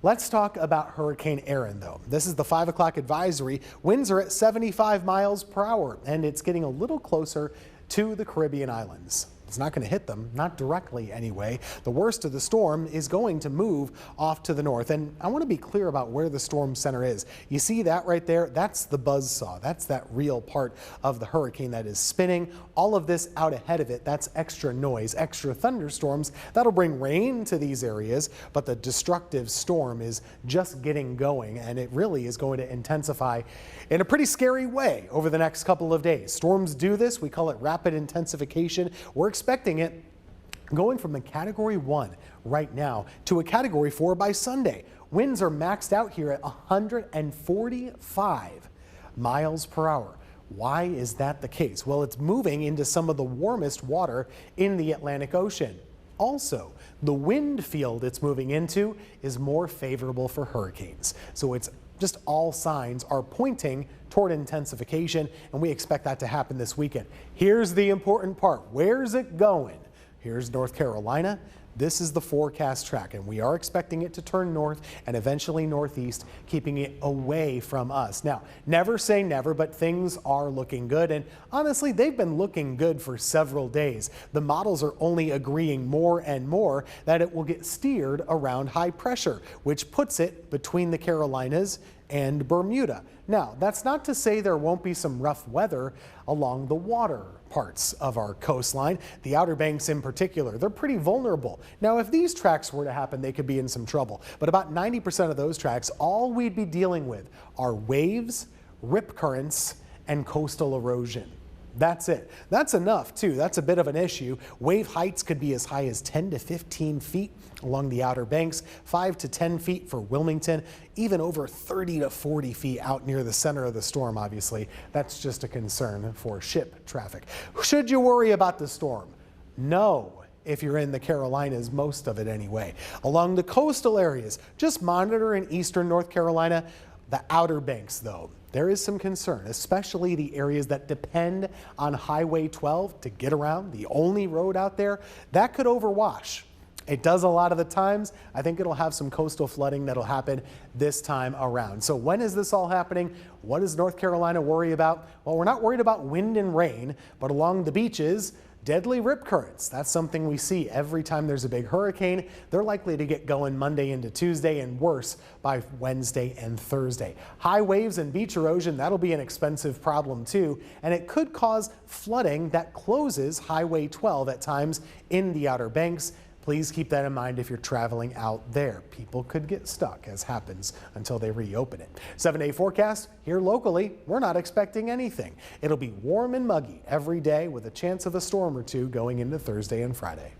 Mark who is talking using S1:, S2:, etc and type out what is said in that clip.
S1: Let's talk about Hurricane Erin, though. This is the 5 o'clock advisory. Winds are at 75 miles per hour, and it's getting a little closer to the Caribbean islands. It's not going to hit them, not directly anyway. The worst of the storm is going to move off to the north. And I want to be clear about where the storm center is. You see that right there? That's the buzzsaw. That's that real part of the hurricane that is spinning. All of this out ahead of it, that's extra noise, extra thunderstorms. That'll bring rain to these areas, but the destructive storm is just getting going, and it really is going to intensify in a pretty scary way over the next couple of days. Storms do this. We call it rapid intensification. We're expecting it going from a Category 1 right now to a Category 4 by Sunday. Winds are maxed out here at 145 miles per hour. Why is that the case? Well, it's moving into some of the warmest water in the Atlantic Ocean. Also, the wind field it's moving into is more favorable for hurricanes. So it's just all signs are pointing toward intensification, and we expect that to happen this weekend. Here's the important part. Where's it going? Here's North Carolina. This is the forecast track, and we are expecting it to turn north and eventually northeast, keeping it away from us. Now, never say never, but things are looking good, and honestly, they've been looking good for several days. The models are only agreeing more and more that it will get steered around high pressure, which puts it between the Carolinas and Bermuda. Now, that's not to say there won't be some rough weather along the water parts of our coastline. The Outer Banks in particular, they're pretty vulnerable. Now, if these tracks were to happen, they could be in some trouble. But about 90% of those tracks, all we'd be dealing with are waves, rip currents, and coastal erosion. That's it. That's enough, too. That's a bit of an issue. Wave heights could be as high as 10 to 15 feet along the Outer Banks, 5 to 10 feet for Wilmington, even over 30 to 40 feet out near the center of the storm, obviously. That's just a concern for ship traffic. Should you worry about the storm? No. If you're in the Carolinas, most of it anyway. Along the coastal areas, just monitor in eastern North Carolina. The Outer Banks, though, there is some concern, especially the areas that depend on Highway 12 to get around, the only road out there. That could overwash. It does a lot of the times. I think it'll have some coastal flooding that'll happen this time around. So when is this all happening? What does North Carolina worry about? Well, we're not worried about wind and rain, but along the beaches, deadly rip currents. That's something we see every time there's a big hurricane. They're likely to get going Monday into Tuesday and worse by Wednesday and Thursday. High waves and beach erosion, that'll be an expensive problem too, and it could cause flooding that closes Highway 12 at times in the Outer Banks. Please keep that in mind if you're traveling out there. People could get stuck, as happens until they reopen it. 7-day forecast here locally. We're not expecting anything. It'll be warm and muggy every day with a chance of a storm or two going into Thursday and Friday.